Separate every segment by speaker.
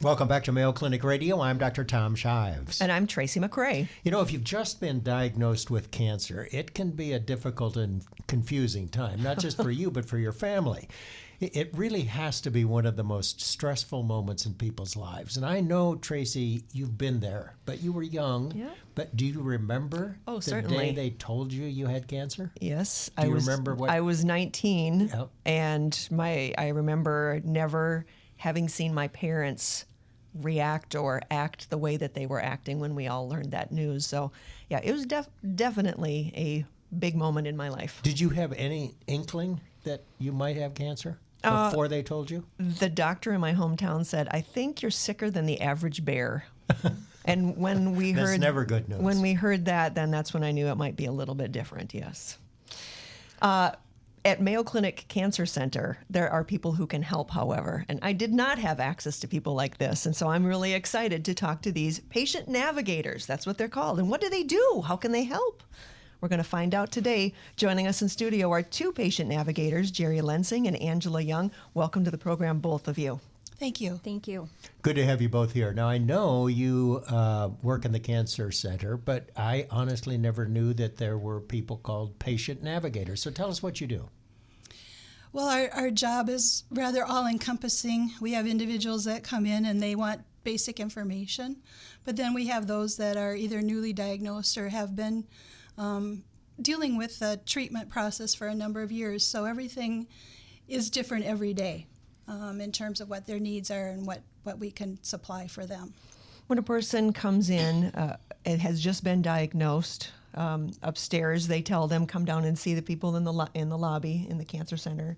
Speaker 1: Welcome back to Mayo Clinic Radio. I'm Dr. Tom Shives.
Speaker 2: And I'm Tracy McRae.
Speaker 1: You know, if you've just been diagnosed with cancer, it can be a difficult and confusing time, not just for you, but for your family. It really has to be one of the most stressful moments in people's lives. And I know, Tracy, you've been there, but you were young.
Speaker 2: Yeah.
Speaker 1: But do you remember the
Speaker 2: certainly.
Speaker 1: day they told you you had cancer?
Speaker 2: Yes.
Speaker 1: Do you remember what?
Speaker 2: I was 19,
Speaker 1: Yep.
Speaker 2: and I remember never having seen my parents react or act the way that they were acting when we all learned that news. So, yeah, it was definitely a big moment in my life.
Speaker 1: Did you have any inkling that you might have cancer before they told you?
Speaker 2: The doctor in my hometown said, "I think you're sicker than the average bear." And when we
Speaker 1: That's
Speaker 2: heard
Speaker 1: never good news.
Speaker 2: When we heard that, then that's when I knew it might be a little bit different. Yes. At Mayo Clinic Cancer Center, there are people who can help, however, and I did not have access to people like this, and so I'm really excited to talk to these patient navigators. That's what they're called. And what do they do? How can they help? We're going to find out today. Joining us in studio are two patient navigators, Jeri Lensing and Angela Young. Welcome to the program, both of you.
Speaker 3: Thank you.
Speaker 4: Thank you.
Speaker 1: Good to have you both here. Now, I know you work in the cancer center, but I honestly never knew that there were people called patient navigators. So tell us what you do.
Speaker 3: Well, our job is rather all-encompassing. We have individuals that come in and they want basic information, but then we have those that are either newly diagnosed or have been dealing with the treatment process for a number of years. So everything is different every day in terms of what their needs are and what we can supply for them.
Speaker 2: When a person comes in and has just been diagnosed, upstairs they tell them, come down and see the people in the lobby in the cancer center.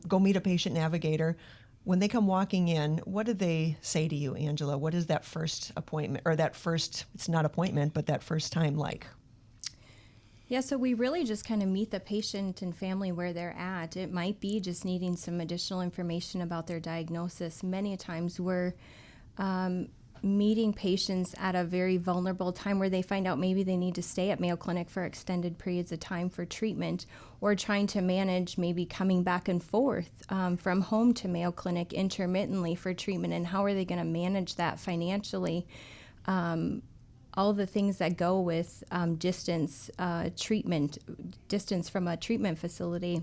Speaker 2: Go meet a patient navigator. When they come walking in, what do they say to you, Angela? What is that first appointment, or that first, it's not appointment, but that first time like?
Speaker 4: Yeah, so we really just kind of meet the patient and family where they're at. It might be just needing some additional information about their diagnosis. Many times we're meeting patients at a very vulnerable time where they find out maybe they need to stay at Mayo Clinic for extended periods of time for treatment, or trying to manage maybe coming back and forth from home to Mayo Clinic intermittently for treatment, and how are they going to manage that financially. All the things that go with distance from a treatment facility.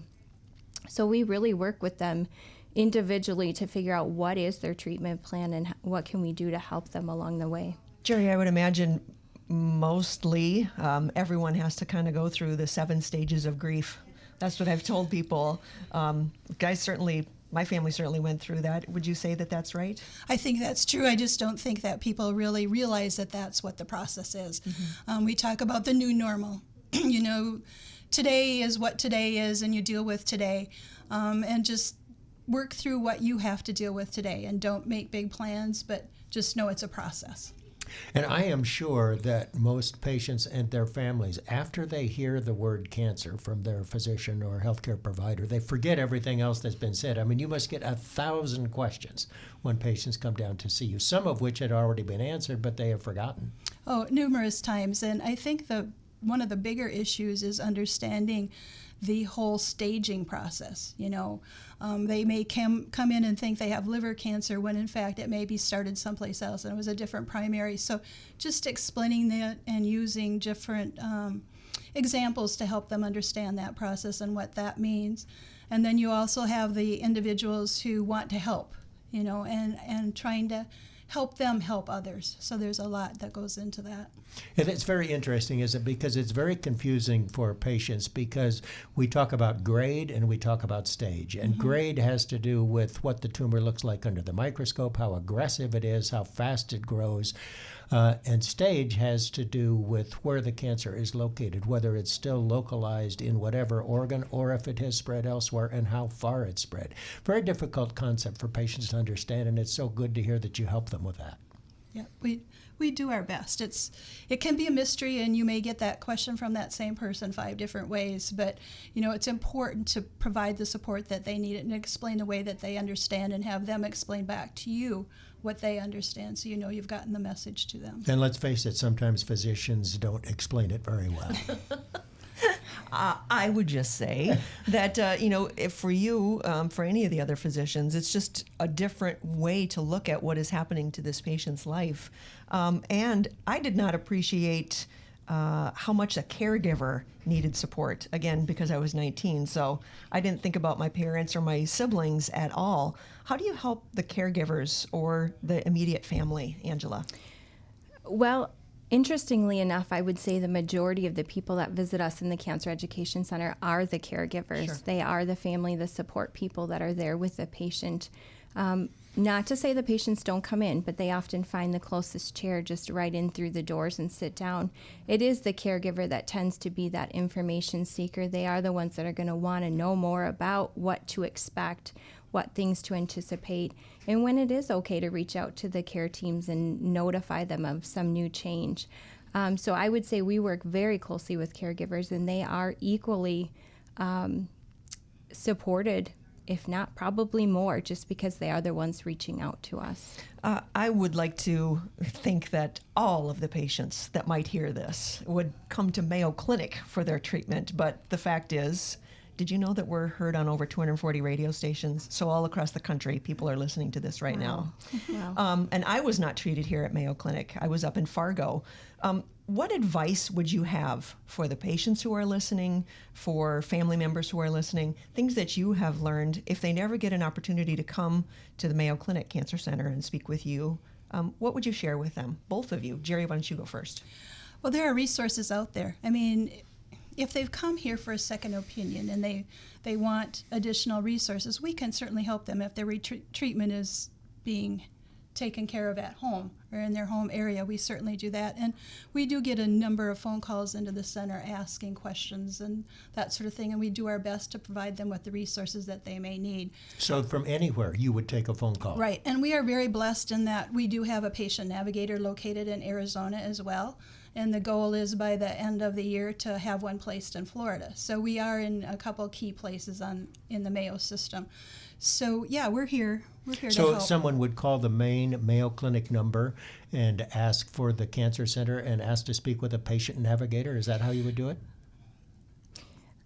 Speaker 4: So we really work with them individually to figure out what is their treatment plan and what can we do to help them along the way.
Speaker 2: Jeri, I would imagine mostly everyone has to kind of go through the 7 stages of grief. That's what I've told people. My family certainly went through that. Would you say that that's right?
Speaker 3: I think that's true. I just don't think that people really realize that that's what the process is. Mm-hmm. We talk about the new normal. Today is what today is, and you deal with today. And just work through what you have to deal with today, and don't make big plans, but just know it's a process.
Speaker 1: And I am sure that most patients and their families, after they hear the word cancer from their physician or healthcare provider, they forget everything else that's been said. I mean, you must get 1,000 questions when patients come down to see you, some of which had already been answered, but they have forgotten.
Speaker 3: Oh, numerous times. And I think one of the bigger issues is understanding the whole staging process. They may come in and think they have liver cancer when in fact it may be started someplace else and it was a different primary. So just explaining that and using different examples to help them understand that process and what that means. And then you also have the individuals who want to help, and trying to help them help others. So there's a lot that goes into that.
Speaker 1: And it's very interesting, isn't it? Because it's very confusing for patients, because we talk about grade and we talk about stage. And grade has to do with what the tumor looks like under the microscope, how aggressive it is, how fast it grows. And stage has to do with where the cancer is located, whether it's still localized in whatever organ or if it has spread elsewhere, and how far it's spread. Very difficult concept for patients to understand, and it's so good to hear that you help them with that.
Speaker 3: Yeah, we do our best. It can be a mystery, and you may get that question from that same person 5 different ways, but it's important to provide the support that they need and explain the way that they understand, and have them explain back to you what they understand, so you've gotten the message to them.
Speaker 1: And let's face it, sometimes physicians don't explain it very well.
Speaker 2: I would just say that, if for you, for any of the other physicians, it's just a different way to look at what is happening to this patient's life. And I did not appreciate how much a caregiver needed support, again, because I was 19. So I didn't think about my parents or my siblings at all. How do you help the caregivers or the immediate family, Angela?
Speaker 4: Well, interestingly enough, I would say the majority of the people that visit us in the Cancer Education Center are the caregivers.
Speaker 2: Sure.
Speaker 4: They are the family, the support people that are there with the patient. Not to say the patients don't come in, but they often find the closest chair just right in through the doors and sit down. It is the caregiver that tends to be that information seeker. They are the ones that are going to want to know more about what to expect, what things to anticipate, and when it is okay to reach out to the care teams and notify them of some new change. So I would say we work very closely with caregivers, and they are equally supported, if not probably more, just because they are the ones reaching out to us.
Speaker 2: I would like to think that all of the patients that might hear this would come to Mayo Clinic for their treatment, but the fact is, did you know that we're heard on over 240 radio stations? So all across the country, people are listening to this right now.
Speaker 4: Wow.
Speaker 2: And I was not treated here at Mayo Clinic. I was up in Fargo. What advice would you have for the patients who are listening, for family members who are listening, things that you have learned if they never get an opportunity to come to the Mayo Clinic Cancer Center and speak with you? What would you share with them? Both of you. Jeri, why don't you go first?
Speaker 3: Well, there are resources out there. I mean, if they've come here for a second opinion and they want additional resources, we can certainly help them if their treatment is being taken care of at home or in their home area. We certainly do that. And we do get a number of phone calls into the center asking questions and that sort of thing, and we do our best to provide them with the resources that they may need.
Speaker 1: So from anywhere, you would take a phone call.
Speaker 3: Right, and we are very blessed in that we do have a patient navigator located in Arizona as well. And the goal is by the end of the year to have one placed in Florida. So we are in a couple key places in the Mayo system. So yeah, we're here. We're here to
Speaker 1: So
Speaker 3: help.
Speaker 1: someone would call the main Mayo Clinic number and ask for the cancer center and ask to speak with a patient navigator. Is that how you would do it?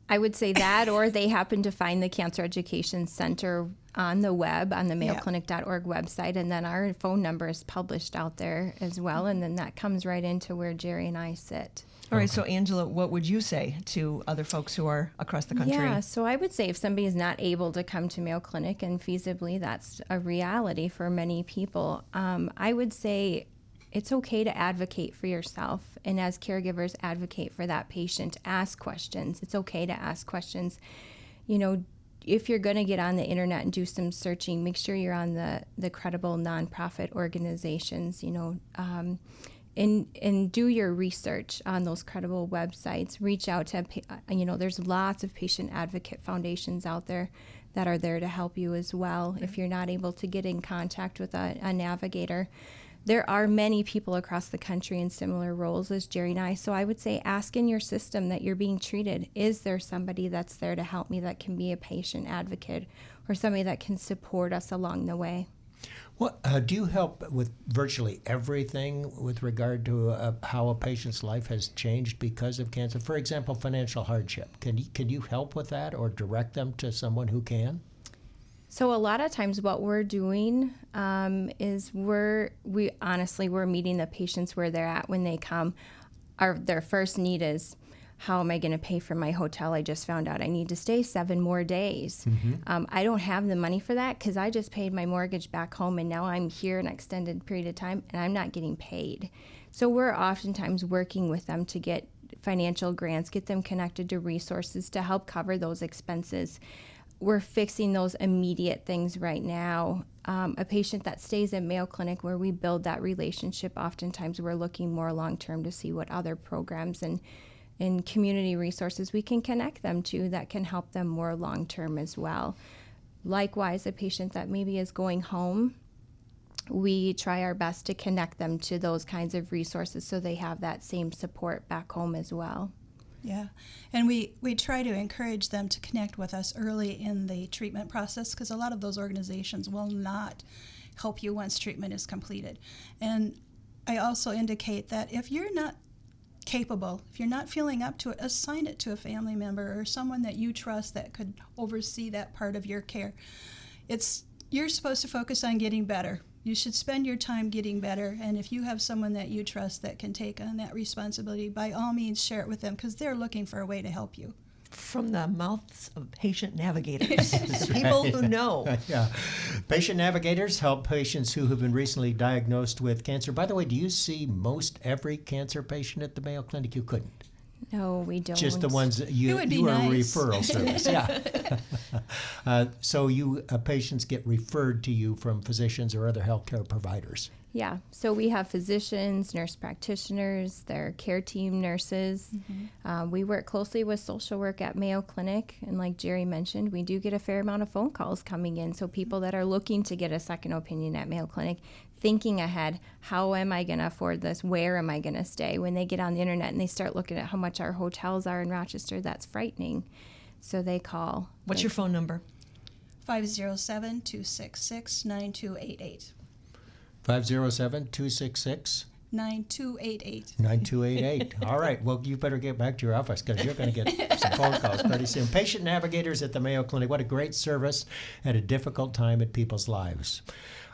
Speaker 4: I would say that, or they happen to find the Cancer Education Center on the web, on the mayoclinic.org website, and then our phone number is published out there as well, and then that comes right into where Jeri and I sit.
Speaker 2: All right, so Angela, what would you say to other folks who are across the country?
Speaker 4: Yeah, so I would say if somebody is not able to come to Mayo Clinic, and feasibly that's a reality for many people, I would say it's okay to advocate for yourself, and as caregivers, advocate for that patient. Ask questions. It's okay to ask questions. You know, if you're going to get on the internet and do some searching, make sure you're on the credible nonprofit organizations, you know, and do your research on those credible websites. Reach out to, you know, there's lots of patient advocate foundations out there that are there to help you as well. Mm-hmm. If you're not able to get in contact with a navigator, there are many people across the country in similar roles as Jeri and I. So I would say ask in your system that you're being treated. Is there somebody that's there to help me that can be a patient advocate or somebody that can support us along the way?
Speaker 1: What do you help with virtually everything with regard to how a patient's life has changed because of cancer? For example, financial hardship. Can you help with that or direct them to someone who can?
Speaker 4: So a lot of times what we're doing is we're meeting the patients where they're at when they come. Their first need is, how am I going to pay for my hotel? I just found out I need to stay 7 more days. Mm-hmm. I don't have the money for that because I just paid my mortgage back home and now I'm here an extended period of time and I'm not getting paid. So we're oftentimes working with them to get financial grants, get them connected to resources to help cover those expenses. We're fixing those immediate things right now. A patient that stays at Mayo Clinic where we build that relationship, oftentimes we're looking more long-term to see what other programs and community resources we can connect them to that can help them more long-term as well. Likewise, a patient that maybe is going home, we try our best to connect them to those kinds of resources so they have that same support back home as well.
Speaker 3: Yeah, and we try to encourage them to connect with us early in the treatment process because a lot of those organizations will not help you once treatment is completed. And I also indicate that if you're not capable, if you're not feeling up to it, assign it to a family member or someone that you trust that could oversee that part of your care. You're supposed to focus on getting better. You should spend your time getting better, and if you have someone that you trust that can take on that responsibility, by all means share it with them, because they're looking for a way to help you.
Speaker 2: From the mouths of patient navigators, the people who know.
Speaker 1: Yeah. Patient navigators help patients who have been recently diagnosed with cancer. By the way, do you see most every cancer patient at the Mayo Clinic? You couldn't.
Speaker 4: No, we don't.
Speaker 1: Just the ones that you
Speaker 3: It would be
Speaker 1: are a
Speaker 3: nice.
Speaker 1: referral service. Yeah. So patients get referred to you from physicians or other healthcare providers.
Speaker 4: Yeah, so we have physicians, nurse practitioners, their care team nurses. We work closely with social work at Mayo Clinic, and like Jeri mentioned, we do get a fair amount of phone calls coming in. So people that are looking to get a second opinion at Mayo Clinic, thinking ahead, how am I going to afford this? Where am I going to stay? When they get on the internet and they start looking at how much our hotels are in Rochester, that's frightening. So they call.
Speaker 2: What's your phone number?
Speaker 3: 507-266-9288.
Speaker 1: 507-266
Speaker 3: 9288.
Speaker 1: 9288. All right. Well, you better get back to your office because you're going to get some phone calls pretty soon. Patient navigators at the Mayo Clinic. What a great service at a difficult time in people's lives.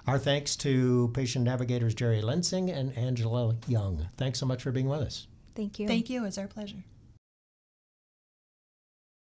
Speaker 1: Our thanks to patient navigators Jeri Lensing and Angela Young. Thanks so much for being with us.
Speaker 4: Thank you.
Speaker 3: Thank you. It's our pleasure.